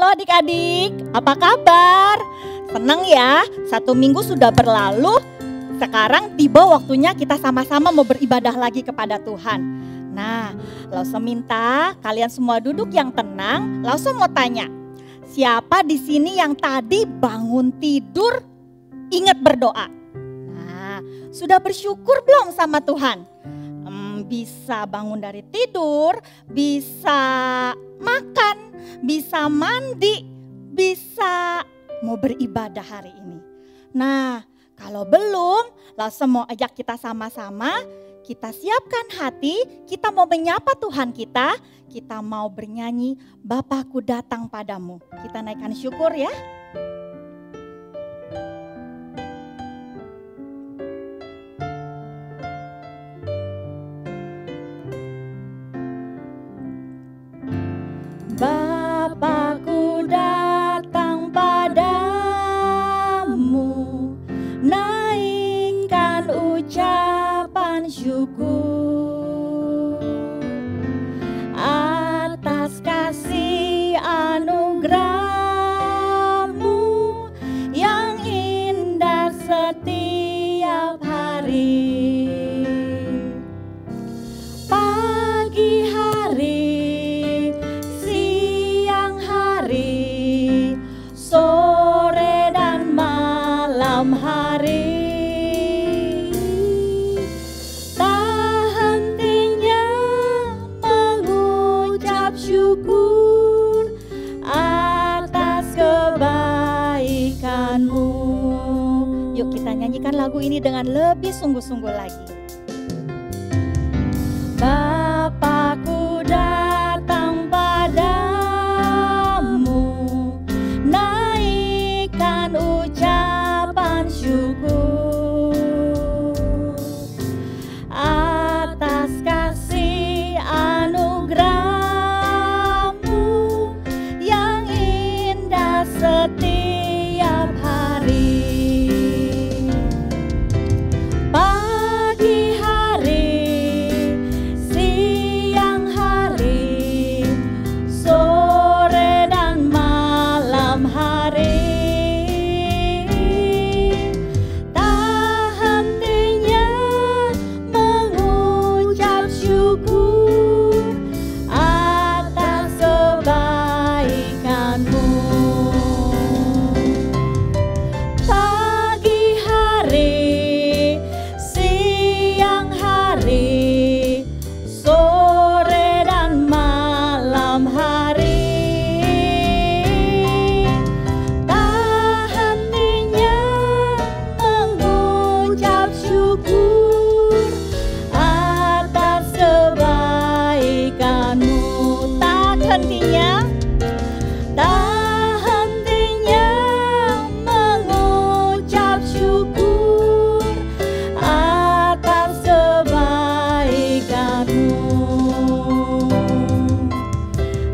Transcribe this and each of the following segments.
Halo adik-adik, apa kabar? Senang ya, 1 minggu sudah berlalu. Sekarang tiba waktunya kita sama-sama mau beribadah lagi kepada Tuhan. Nah, Lause minta kalian semua duduk yang tenang. Lause mau tanya, siapa di sini yang tadi bangun tidur ingat berdoa? Nah, sudah bersyukur belum sama Tuhan? Bisa bangun dari tidur, bisa makan, bisa mandi, bisa mau beribadah hari ini. Nah, kalau belum, Lause mau ajak kita sama-sama, kita siapkan hati, kita mau menyapa Tuhan kita mau bernyanyi, Bapakku datang padamu. Kita naikkan syukur ya. Bapakku datang padamu, naikkan ucapan syukur atas kasih anugerah-Mu yang indah setiap hari. Pagi hari, sore dan malam hari, tak hentinya mengucap syukur atas kebaikan-Mu. Yuk kita nyanyikan lagu ini dengan lebih sungguh-sungguh lagi. Bapakku datang padamu, naikkan ucapan syukur atas kasih anugerah-Mu yang indah setiap hari. Pagi hari, siang hari, sore dan malam hari, tak hentinya mengucap syukur atas kebaikan-Mu. Pagi hari, siang hari, sore dan malam hari, tak hentinya mengucap syukur atas kebaikan-Mu. Tak hentinya mengucap syukur atas kebaikan-Mu,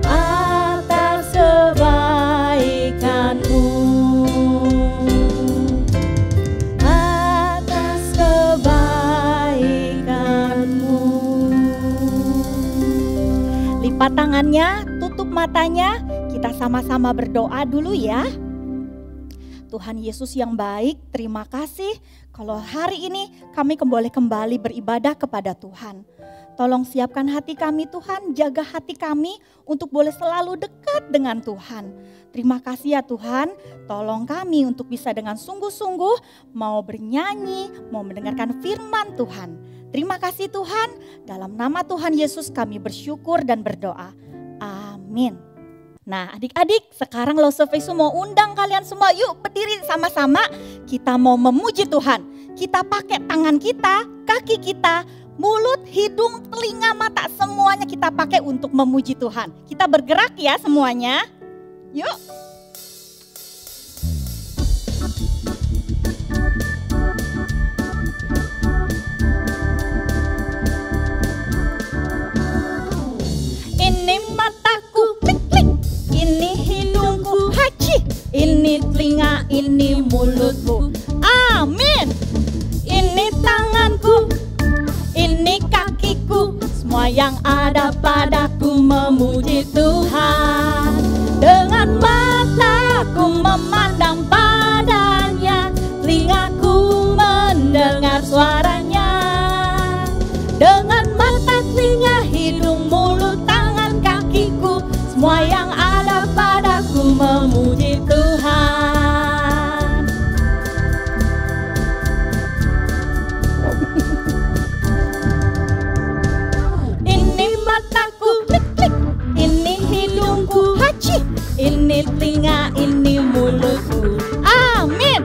atas kebaikan-Mu, atas kebaikan-Mu. Lipat tangannya, tutup matanya, kita sama-sama berdoa dulu ya. Tuhan Yesus yang baik, terima kasih kalau hari ini kami boleh kembali beribadah kepada Tuhan. Tolong siapkan hati kami Tuhan, jaga hati kami untuk boleh selalu dekat dengan Tuhan. Terima kasih ya Tuhan, tolong kami untuk bisa dengan sungguh-sungguh mau bernyanyi, mau mendengarkan firman Tuhan. Terima kasih Tuhan, dalam nama Tuhan Yesus kami bersyukur dan berdoa. Amin. Nah adik-adik, sekarang Lause Fesu mau undang kalian semua, yuk berdiri sama-sama. Kita mau memuji Tuhan. Kita pakai tangan kita, kaki kita, mulut, hidung, telinga, mata, semuanya kita pakai untuk memuji Tuhan. Kita bergerak ya semuanya. Yuk. Ini mataku, klik klik. Ini hidungku, haji. Ini telinga, ini mulutku. Amin. Ini tanganku, ini kakiku. Semua yang ada padaku memuji Tuhan dengan memandang padanya, telingaku mendengar suaranya. Dengan mata, telinga, hidung, mulut, tangan, kakiku, semua yang ada padaku memuji Tuhan. Ini mataku, klik klik. Ini hidungku, haci. Ini telinga, ini mulutku, amin.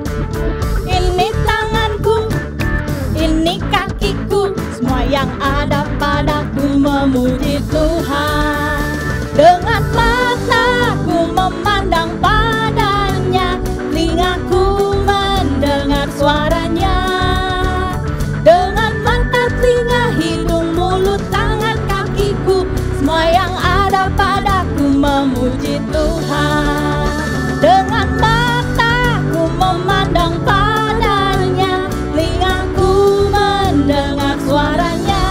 Ini tanganku, ini kakiku, semua yang ada padaku memuji Tuhan. Dengan mataku memandang padanya, telingaku mendengar suaranya. Dengan mata, telinga, hidung, mulut, tangan, kakiku, semua yang ada padaku memuji Tuhan. Dengan mataku memandang padanya, telingaku mendengar suaranya.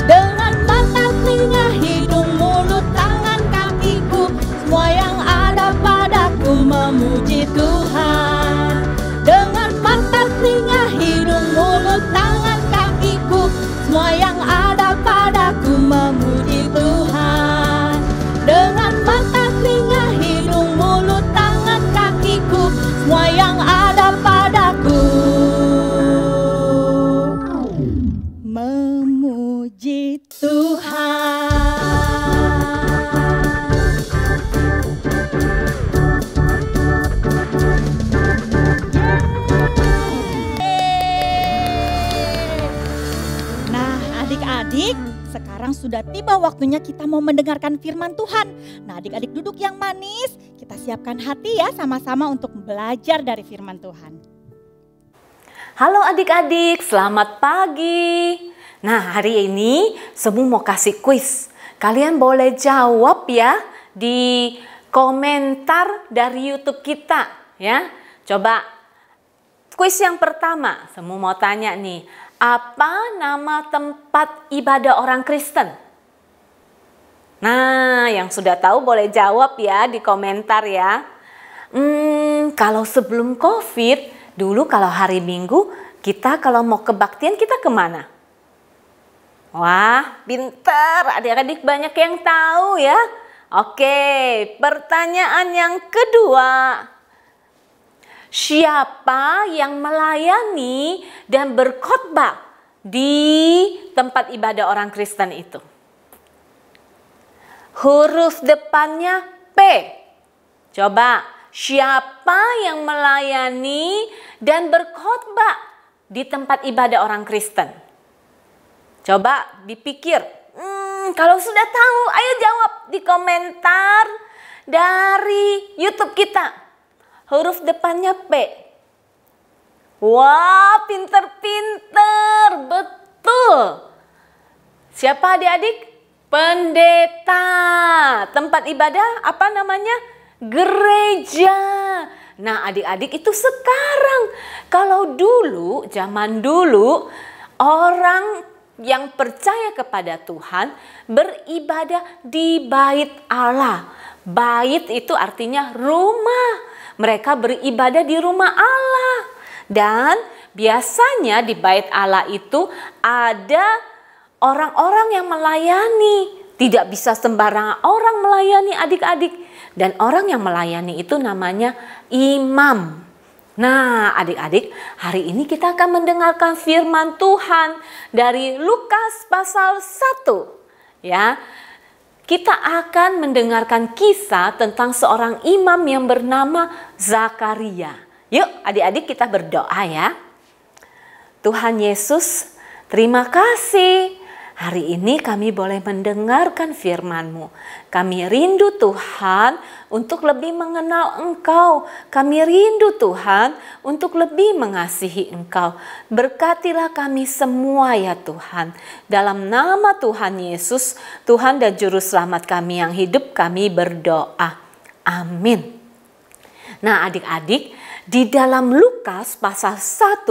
Dengan mata, telinga, hidung, mulut, tangan, kakiku, semua yang ada padaku memuji Tuhan. Dengan mata, telinga, hidung, mulut, tangan, kakiku, semua yang ada padaku memuji Tuhan. Dengan mata, telinga, hidung, mulut, tangan, kakiku, semua yang ada padaku memuji Tuhan. Nah, adik-adik, sekarang sudah tiba waktunya kita mau mendengarkan firman Tuhan. Nah, adik-adik duduk yang manis, kita siapkan hati ya sama-sama untuk belajar dari firman Tuhan. Halo adik-adik, selamat pagi. Nah, hari ini Semu mau kasih kuis. Kalian boleh jawab ya di komentar dari YouTube kita ya. Coba kuis yang pertama, Semu mau tanya nih, apa nama tempat ibadah orang Kristen? Nah, yang sudah tahu boleh jawab ya di komentar ya. Kalau sebelum COVID, dulu kalau hari Minggu, kita kalau mau kebaktian kita kemana? Wah, pinter, adik-adik banyak yang tahu ya. Oke, pertanyaan yang kedua. Siapa yang melayani dan berkhotbah di tempat ibadah orang Kristen itu? Huruf depannya P. Coba, siapa yang melayani dan berkhotbah di tempat ibadah orang Kristen? Coba dipikir. Kalau sudah tahu, ayo jawab di komentar dari YouTube kita. Huruf depannya P. Wah, pinter-pinter, betul. Siapa adik-adik? Pendeta. Tempat ibadah apa namanya? Gereja. Nah, adik-adik itu sekarang. Kalau dulu, zaman dulu, orang yang percaya kepada Tuhan beribadah di bait Allah. Bait itu artinya rumah. Mereka beribadah di rumah Allah. Dan biasanya di bait Allah itu ada orang-orang yang melayani. Tidak bisa sembarangan orang melayani adik-adik. Dan orang yang melayani itu namanya imam. Nah, adik-adik, hari ini kita akan mendengarkan firman Tuhan dari Lukas pasal 1. Ya. Kita akan mendengarkan kisah tentang seorang imam yang bernama Zakaria. Yuk, adik-adik kita berdoa ya. Tuhan Yesus, terima kasih. Hari ini kami boleh mendengarkan firman-Mu. Kami rindu Tuhan untuk lebih mengenal Engkau. Kami rindu Tuhan untuk lebih mengasihi Engkau. Berkatilah kami semua ya Tuhan. Dalam nama Tuhan Yesus, Tuhan dan Juru Selamat kami yang hidup, kami berdoa. Amin. Nah adik-adik, di dalam Lukas pasal 1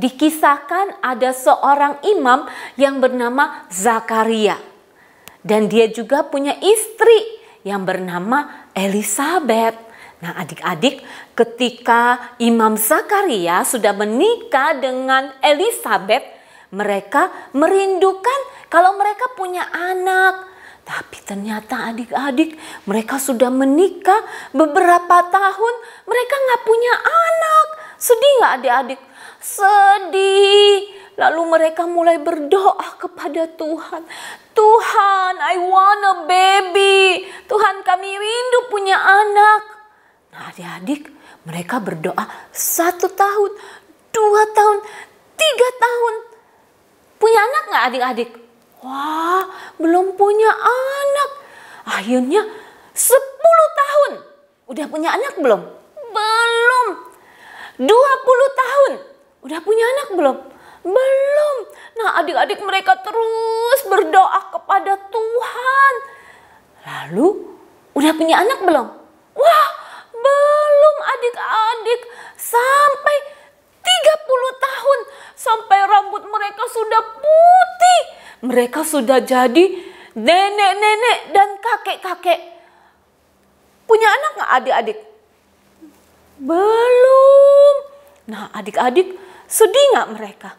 dikisahkan ada seorang imam yang bernama Zakaria. Dan dia juga punya istri yang bernama Elisabeth. Nah adik-adik, ketika Imam Zakaria sudah menikah dengan Elisabet, mereka merindukan kalau mereka punya anak. Tapi ternyata adik-adik, mereka sudah menikah beberapa tahun, mereka nggak punya anak. Sedih nggak adik-adik? Sedih. Lalu mereka mulai berdoa kepada Tuhan. Tuhan, I want a baby. Tuhan, kami rindu punya anak. Nah adik-adik, mereka berdoa 1 tahun, 2 tahun, 3 tahun. Punya anak nggak adik-adik? Wah, belum punya anak. Akhirnya 10 tahun. Udah punya anak belum? Belum. 20 tahun. Udah punya anak belum? Belum. Nah adik-adik, mereka terus berdoa kepada Tuhan. Lalu, udah punya anak belum? Wah, belum adik-adik. Sampai 30 tahun. Sampai rambut mereka sudah putih. Mereka sudah jadi nenek-nenek dan kakek-kakek. Punya anak nggak adik-adik? Belum. Nah adik-adik, sedih nggak mereka?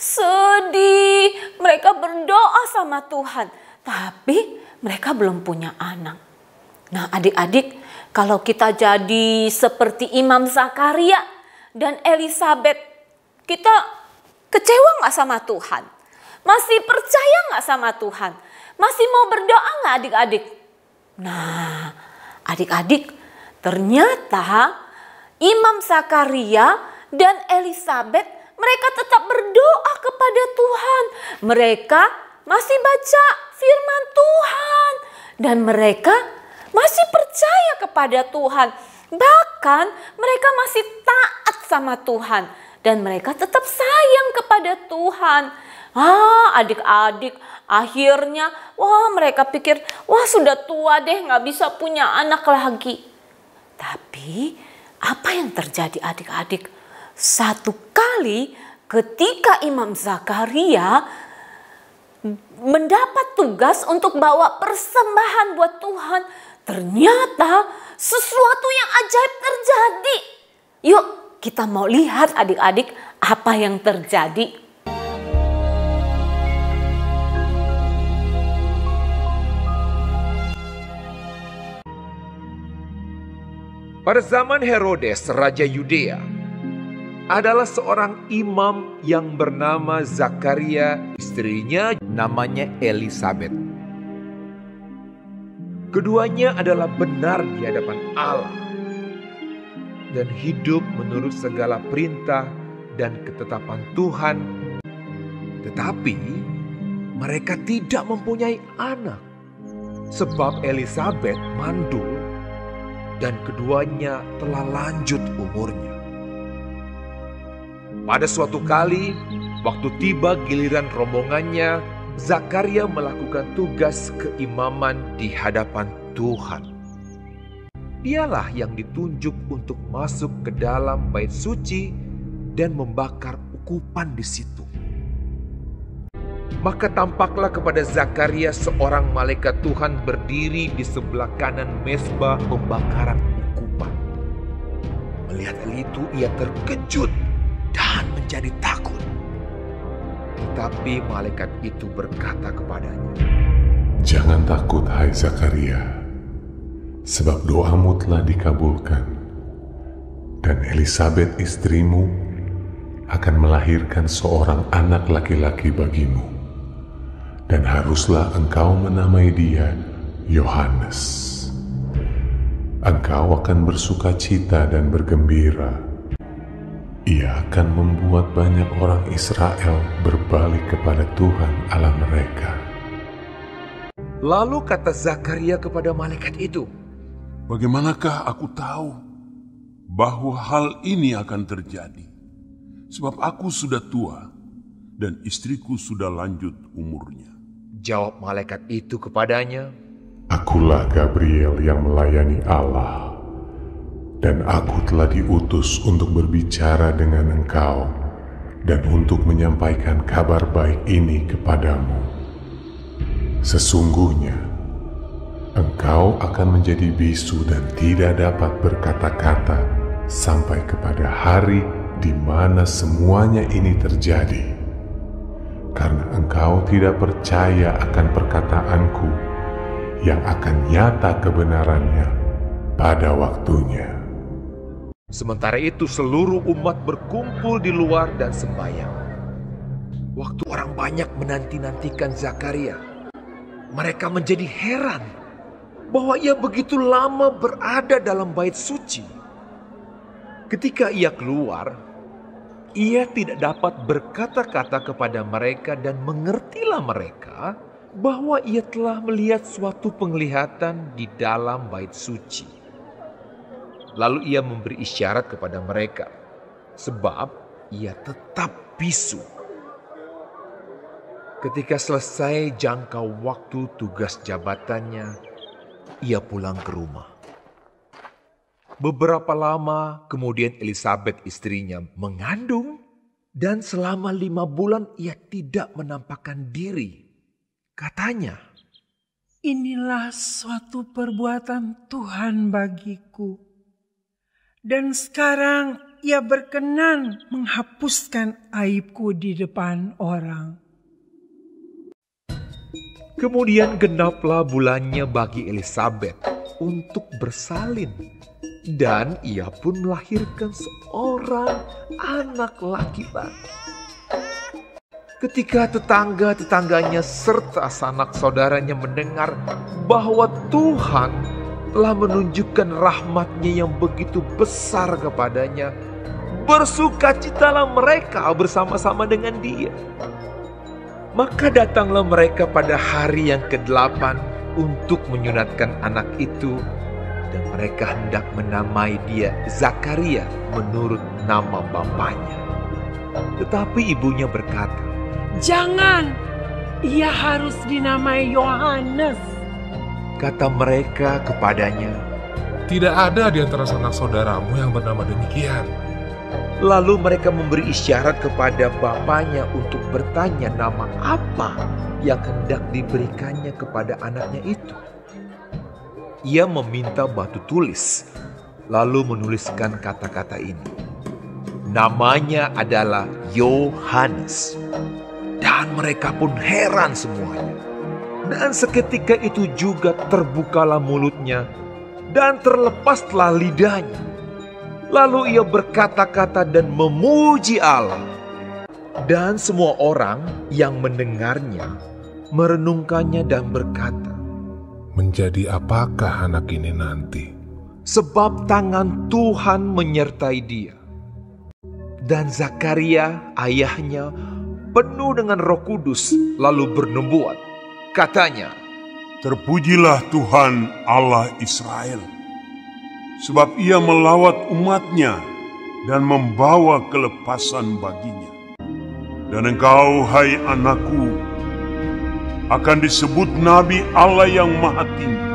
Sedih. Mereka berdoa sama Tuhan. Tapi mereka belum punya anak. Nah adik-adik, kalau kita jadi seperti Imam Zakaria dan Elisabet, kita kecewa nggak sama Tuhan? Masih percaya nggak sama Tuhan? Masih mau berdoa nggak adik-adik? Nah adik-adik, ternyata Imam Zakaria dan Elisabet, mereka tetap berdoa kepada Tuhan. Mereka masih baca firman Tuhan. Dan mereka masih percaya kepada Tuhan. Bahkan mereka masih taat sama Tuhan. Dan mereka tetap sayang kepada Tuhan. Adik-adik, akhirnya mereka pikir, sudah tua deh, gak bisa punya anak lagi. Tapi apa yang terjadi adik-adik? Satu kali ketika Imam Zakaria mendapat tugas untuk bawa persembahan buat Tuhan, ternyata sesuatu yang ajaib terjadi. Yuk kita mau lihat adik-adik apa yang terjadi. Pada zaman Herodes, Raja Yudea, adalah seorang imam yang bernama Zakaria, istrinya namanya Elisabet. Keduanya adalah benar di hadapan Allah dan hidup menurut segala perintah dan ketetapan Tuhan. Tetapi mereka tidak mempunyai anak sebab Elisabet mandul dan keduanya telah lanjut umurnya. Pada suatu kali, waktu tiba giliran rombongannya, Zakaria melakukan tugas keimaman di hadapan Tuhan. Dialah yang ditunjuk untuk masuk ke dalam bait suci dan membakar ukupan di situ. Maka tampaklah kepada Zakaria seorang malaikat Tuhan berdiri di sebelah kanan mezbah pembakaran ukupan. Melihat hal itu ia terkejut dan menjadi takut. Tetapi malaikat itu berkata kepadanya, "Jangan takut, hai Zakaria, sebab doamu telah dikabulkan, dan Elisabet istrimu akan melahirkan seorang anak laki-laki bagimu. Dan haruslah engkau menamai dia Yohanes. Engkau akan bersukacita dan bergembira. Ia akan membuat banyak orang Israel berbalik kepada Tuhan Allah mereka." Lalu kata Zakaria kepada malaikat itu, "Bagaimanakah aku tahu bahwa hal ini akan terjadi? Sebab aku sudah tua dan istriku sudah lanjut umurnya." Jawab malaikat itu kepadanya, "Akulah Gabriel yang melayani Allah, dan aku telah diutus untuk berbicara dengan engkau dan untuk menyampaikan kabar baik ini kepadamu. Sesungguhnya, engkau akan menjadi bisu dan tidak dapat berkata-kata sampai kepada hari di mana semuanya ini terjadi. Karena engkau tidak percaya akan perkataanku yang akan nyata kebenarannya pada waktunya. Sementara itu seluruh umat berkumpul di luar dan sembahyang. Waktu orang banyak menanti-nantikan Zakaria, mereka menjadi heran bahwa ia begitu lama berada dalam bait suci. Ketika ia keluar, ia tidak dapat berkata-kata kepada mereka dan mengertilah mereka bahwa ia telah melihat suatu penglihatan di dalam bait suci. Lalu ia memberi isyarat kepada mereka, sebab ia tetap bisu. Ketika selesai jangka waktu tugas jabatannya, ia pulang ke rumah. Beberapa lama kemudian Elisabet istrinya mengandung, dan selama 5 bulan ia tidak menampakkan diri. Katanya, "Inilah suatu perbuatan Tuhan bagiku. Dan sekarang ia berkenan menghapuskan aibku di depan orang." Kemudian genaplah bulannya bagi Elisabet untuk bersalin, dan ia pun melahirkan seorang anak laki-laki. Ketika tetangga-tetangganya serta sanak saudaranya mendengar bahwa Tuhan telah menunjukkan rahmat-Nya yang begitu besar kepadanya, bersukacitalah mereka bersama-sama dengan dia. Maka datanglah mereka pada hari yang ke-8 untuk menyunatkan anak itu, dan mereka hendak menamai dia Zakaria menurut nama bapaknya. Tetapi ibunya berkata, "Jangan, ia harus dinamai Yohanes." Kata mereka kepadanya, "Tidak ada di antara sanak saudaramu yang bernama demikian." lalu mereka memberi isyarat kepada bapaknya untuk bertanya nama apa yang hendak diberikannya kepada anaknya itu. Ia meminta batu tulis, lalu menuliskan kata-kata ini. Namanya adalah Yohanes. Dan mereka pun heran semuanya. Dan seketika itu juga terbukalah mulutnya dan terlepaslah lidahnya. Lalu ia berkata-kata dan memuji Allah. Dan semua orang yang mendengarnya merenungkannya dan berkata, "Menjadi apakah anak ini nanti?" Sebab tangan Tuhan menyertai dia. Dan Zakaria ayahnya penuh dengan Roh Kudus lalu bernubuat. Katanya, Terpujilah Tuhan Allah Israel, sebab ia melawat umatnya dan membawa kelepasan baginya. Dan engkau, hai anakku, akan disebut Nabi Allah yang Maha Tinggi,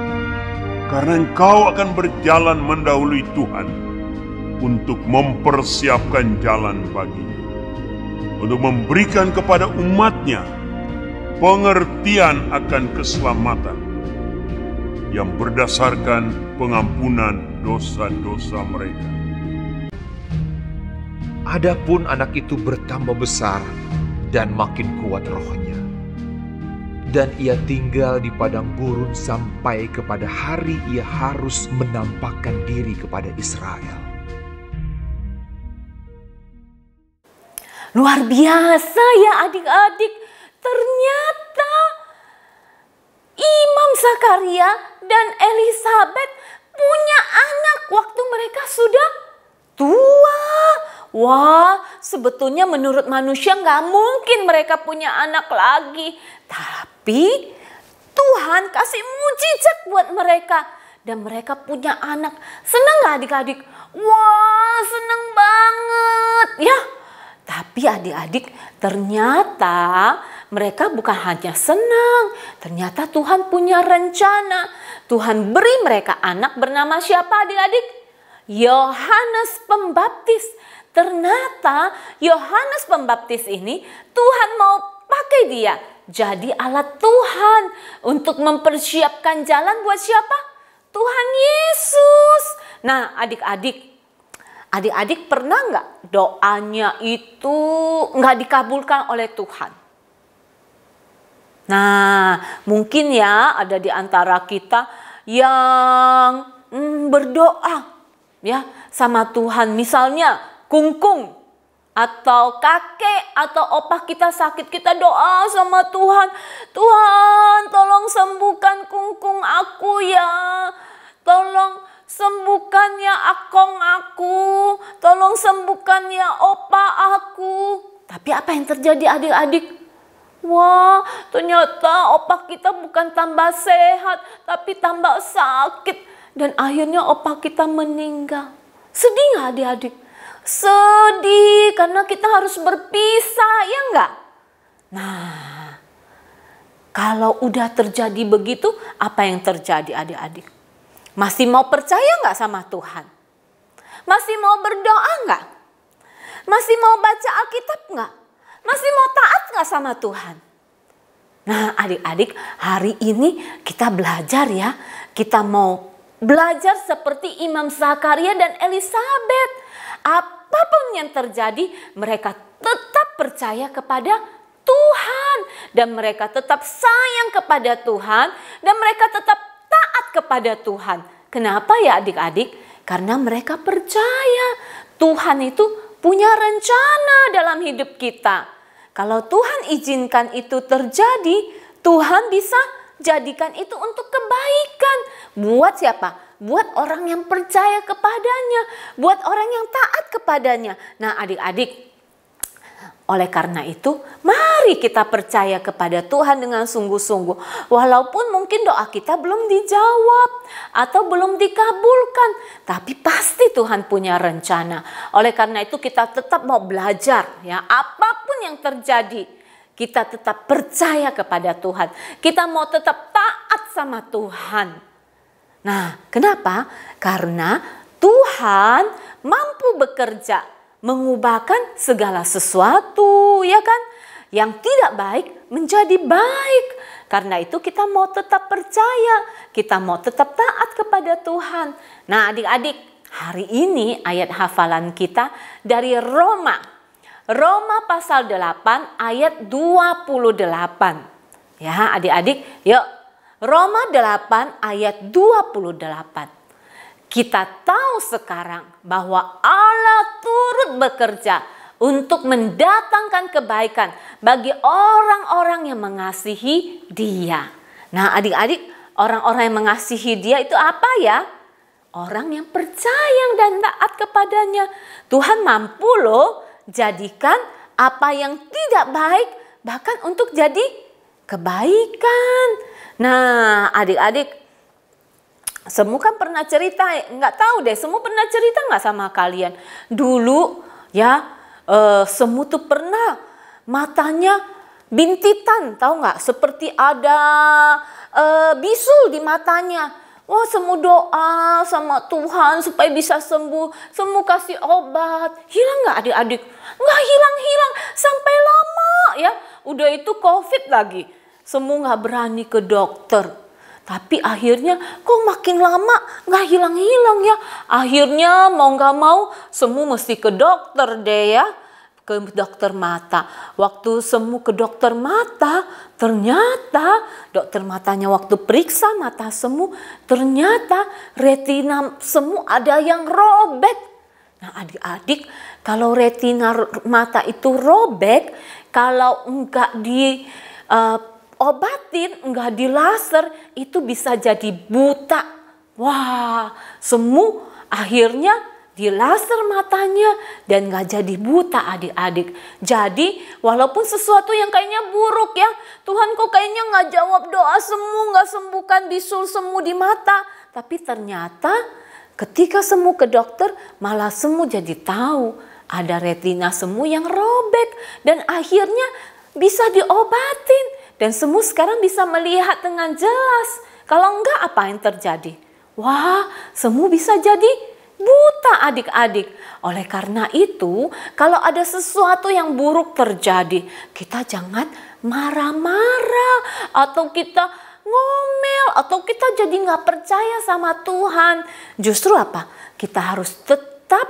karena engkau akan berjalan mendahului Tuhan untuk mempersiapkan jalan baginya, untuk memberikan kepada umatnya pengertian akan keselamatan yang berdasarkan pengampunan dosa-dosa mereka. adapun anak itu bertambah besar dan makin kuat rohnya. Dan ia tinggal di padang gurun sampai kepada hari ia harus menampakkan diri kepada Israel. Luar biasa ya adik-adik. Ternyata Imam Zakaria dan Elisabet punya anak waktu mereka sudah tua. Wah, sebetulnya menurut manusia nggak mungkin mereka punya anak lagi. Tapi Tuhan kasih mujizat buat mereka. Dan mereka punya anak. Senang nggak adik-adik? Wah, senang banget ya. Tapi adik-adik, ternyata mereka bukan hanya senang. Ternyata Tuhan punya rencana. Tuhan beri mereka anak bernama siapa adik-adik? Yohanes Pembaptis. Ternyata Yohanes Pembaptis ini Tuhan mau pakai dia jadi alat Tuhan untuk mempersiapkan jalan buat siapa? Tuhan Yesus. Nah, adik-adik pernah nggak doanya itu nggak dikabulkan oleh Tuhan? Nah, mungkin ya ada di antara kita yang berdoa ya sama Tuhan, misalnya kungkung atau kakek atau opah kita sakit, kita doa sama Tuhan, Tuhan tolong sembuhkan kungkung aku ya, tolong sembuhkan ya akong aku, tolong sembuhkan ya opah aku. Tapi apa yang terjadi adik-adik? Wah, ternyata opah kita bukan tambah sehat, tapi tambah sakit. Dan akhirnya opah kita meninggal. Sedih gak adik-adik? Sedih karena kita harus berpisah, ya enggak? Nah, kalau udah terjadi begitu, apa yang terjadi adik-adik? Masih mau percaya enggak sama Tuhan? Masih mau berdoa enggak? Masih mau baca Alkitab enggak? Masih mau taat enggak sama Tuhan? Nah, adik-adik, hari ini kita belajar ya. Kita mau belajar seperti Imam Zakaria dan Elisabet. Apapun yang terjadi, mereka tetap percaya kepada Tuhan. Dan mereka tetap sayang kepada Tuhan. Dan mereka tetap taat kepada Tuhan. Kenapa ya adik-adik? Karena mereka percaya Tuhan itu punya rencana dalam hidup kita. Kalau Tuhan izinkan itu terjadi, Tuhan bisa jadikan itu untuk kebaikan. Buat siapa? Buat orang yang percaya kepadanya, buat orang yang taat kepadanya. Nah adik-adik, oleh karena itu mari kita percaya kepada Tuhan dengan sungguh-sungguh. Walaupun mungkin doa kita belum dijawab atau belum dikabulkan, tapi pasti Tuhan punya rencana. Oleh karena itu kita tetap mau belajar ya, apapun yang terjadi, kita tetap percaya kepada Tuhan. Kita mau tetap taat sama Tuhan. Nah, kenapa? Karena Tuhan mampu bekerja, mengubahkan segala sesuatu, ya kan? Yang tidak baik menjadi baik. Karena itu kita mau tetap percaya, kita mau tetap taat kepada Tuhan. Nah, adik-adik, hari ini ayat hafalan kita dari Roma. Roma pasal 8 ayat 28. Ya, adik-adik, yuk. Roma 8 ayat 28. Kita tahu sekarang bahwa Allah turut bekerja untuk mendatangkan kebaikan bagi orang-orang yang mengasihi Dia. Nah, adik-adik, orang-orang yang mengasihi Dia itu apa ya? Orang yang percaya dan taat kepadanya. Tuhan mampu loh jadikan apa yang tidak baik bahkan untuk jadi kebaikan. Nah, adik-adik, semua kan pernah cerita, nggak tahu deh, semua pernah cerita nggak sama kalian? Dulu ya, semua tuh pernah matanya bintitan, tahu nggak? Seperti ada bisul di matanya. Wah, semua doa sama Tuhan supaya bisa sembuh, semua kasih obat. Hilang nggak adik-adik? Nggak hilang-hilang, sampai lama ya. Udah itu COVID lagi. Semua nggak berani ke dokter. Tapi akhirnya kok makin lama nggak hilang-hilang ya. Akhirnya mau nggak mau semua mesti ke dokter deh ya. Ke dokter mata. Waktu semua ke dokter mata, ternyata dokter matanya waktu periksa mata semua, ternyata retina semua ada yang robek. Nah adik-adik, kalau retina mata itu robek, kalau enggak di obatin, enggak di laser, itu bisa jadi buta. Wah, semua akhirnya di laser matanya dan enggak jadi buta adik-adik. Jadi walaupun sesuatu yang kayaknya buruk ya, Tuhan kok kayaknya enggak jawab doa semua, enggak sembuhkan bisul semua di mata. Tapi ternyata ketika semua ke dokter, malah semua jadi tahu ada retina semua yang robek dan akhirnya bisa diobatin. Dan semua sekarang bisa melihat dengan jelas. Kalau enggak apa yang terjadi? Wah, semua bisa jadi buta adik-adik. Oleh karena itu, kalau ada sesuatu yang buruk terjadi, kita jangan marah-marah, atau kita ngomel, atau kita jadi nggak percaya sama Tuhan. Justru apa? Kita harus tetap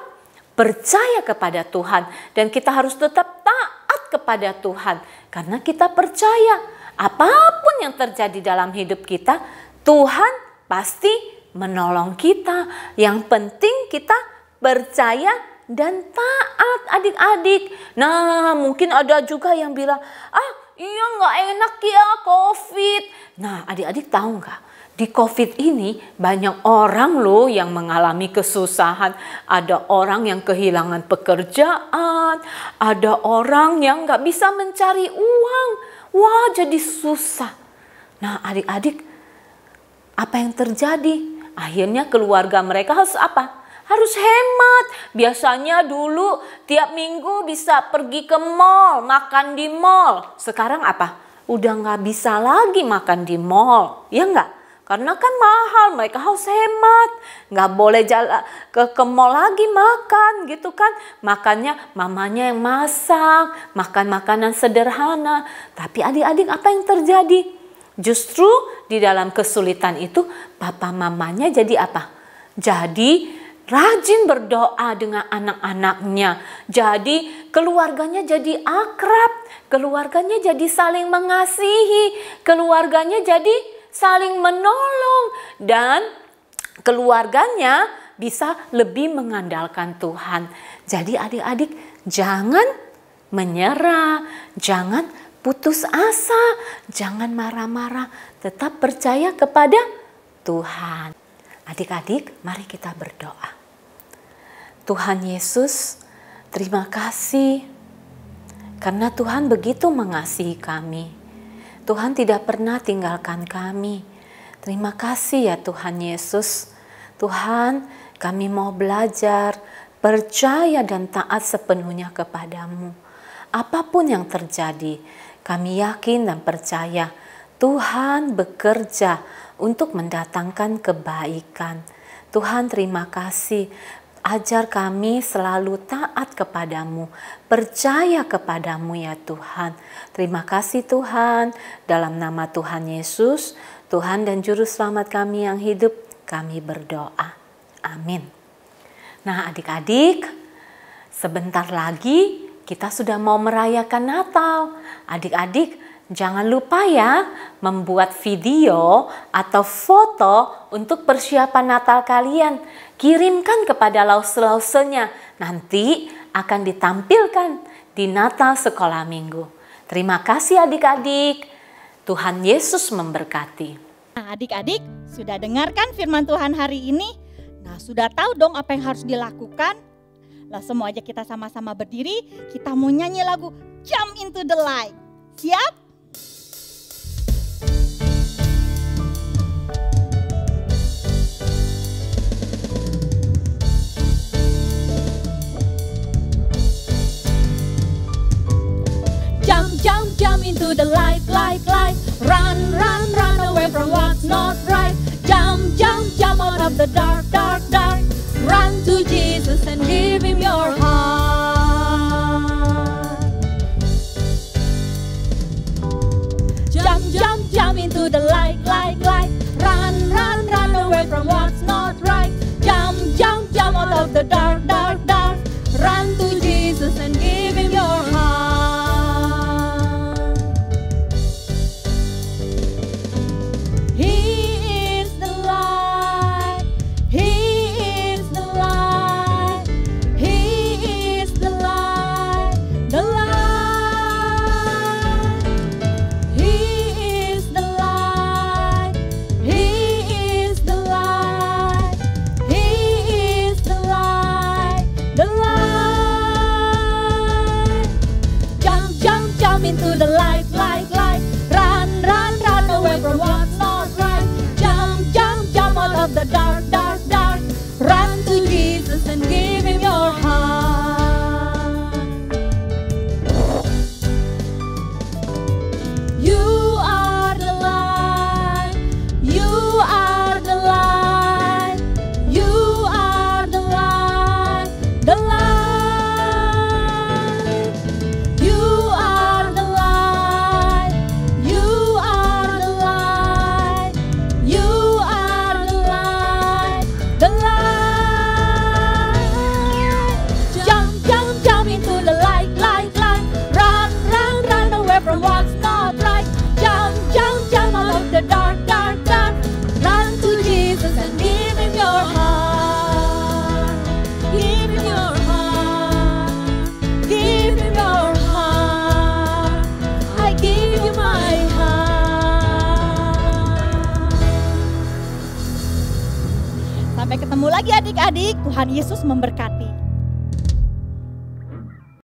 percaya kepada Tuhan, dan kita harus tetap taat kepada Tuhan, karena kita percaya apapun yang terjadi dalam hidup kita, Tuhan pasti menolong kita. Yang penting kita percaya dan taat, adik-adik. Nah, mungkin ada juga yang bilang, iya nggak enak ya COVID. Nah, adik-adik tahu nggak? Di COVID ini banyak orang loh yang mengalami kesusahan. Ada orang yang kehilangan pekerjaan. Ada orang yang nggak bisa mencari uang. Wah, jadi susah. Nah, adik-adik, apa yang terjadi? Akhirnya keluarga mereka harus apa? Harus hemat. Biasanya dulu tiap minggu bisa pergi ke mall, makan di mall. Sekarang apa? Udah nggak bisa lagi makan di mall. Ya nggak? Karena kan mahal, mereka harus hemat. Nggak boleh jalan ke mall lagi makan gitu kan. Makannya mamanya yang masak, makan makanan sederhana. Tapi adik-adik, apa yang terjadi? Justru di dalam kesulitan itu papa mamanya jadi apa? Jadi rajin berdoa dengan anak-anaknya. Jadi keluarganya jadi akrab. Keluarganya jadi saling mengasihi. Keluarganya jadi saling menolong, dan keluarganya bisa lebih mengandalkan Tuhan. Jadi adik-adik, jangan menyerah, jangan putus asa, jangan marah-marah, tetap percaya kepada Tuhan. Adik-adik, mari kita berdoa. Tuhan Yesus, terima kasih karena Tuhan begitu mengasihi kami. Tuhan tidak pernah tinggalkan kami. Terima kasih ya Tuhan Yesus. Tuhan, kami mau belajar, percaya dan taat sepenuhnya kepadamu. Apapun yang terjadi, kami yakin dan percaya Tuhan bekerja untuk mendatangkan kebaikan. Tuhan, terima kasih. Ajar kami selalu taat kepadamu, percaya kepadamu ya Tuhan. Terima kasih Tuhan, dalam nama Tuhan Yesus, Tuhan dan Juru Selamat kami yang hidup, kami berdoa. Amin. Nah adik-adik, sebentar lagi kita sudah mau merayakan Natal. Adik-adik, jangan lupa ya membuat video atau foto untuk persiapan Natal kalian. Kirimkan kepada lause-lausenya, nanti akan ditampilkan di Natal Sekolah Minggu. Terima kasih adik-adik, Tuhan Yesus memberkati. Nah adik-adik, sudah dengarkan firman Tuhan hari ini? Nah sudah tahu dong apa yang harus dilakukan? Langsung aja kita sama-sama berdiri, kita mau nyanyi lagu Jump into the Light. Siap? Jump into the light, light, light. Run, run, run away from what's not right. Jump, jump, jump out of the dark, dark, dark. Run to Jesus and give him your heart. Jump, jump, jump into the light, light, light. Run, run, run away from what's not right. Jump, jump, jump out of the dark, dark, dark. Run to Jesus and give him your heart. Into the light, light, light. Run, run, run away from what's not right. Jump, jump, jump out of the dark, dark, dark. Run to Jesus and give him your heart. You are the light. You are the light. You are the light. The light. You are the light. Sampai ketemu lagi adik-adik. Tuhan Yesus memberkati.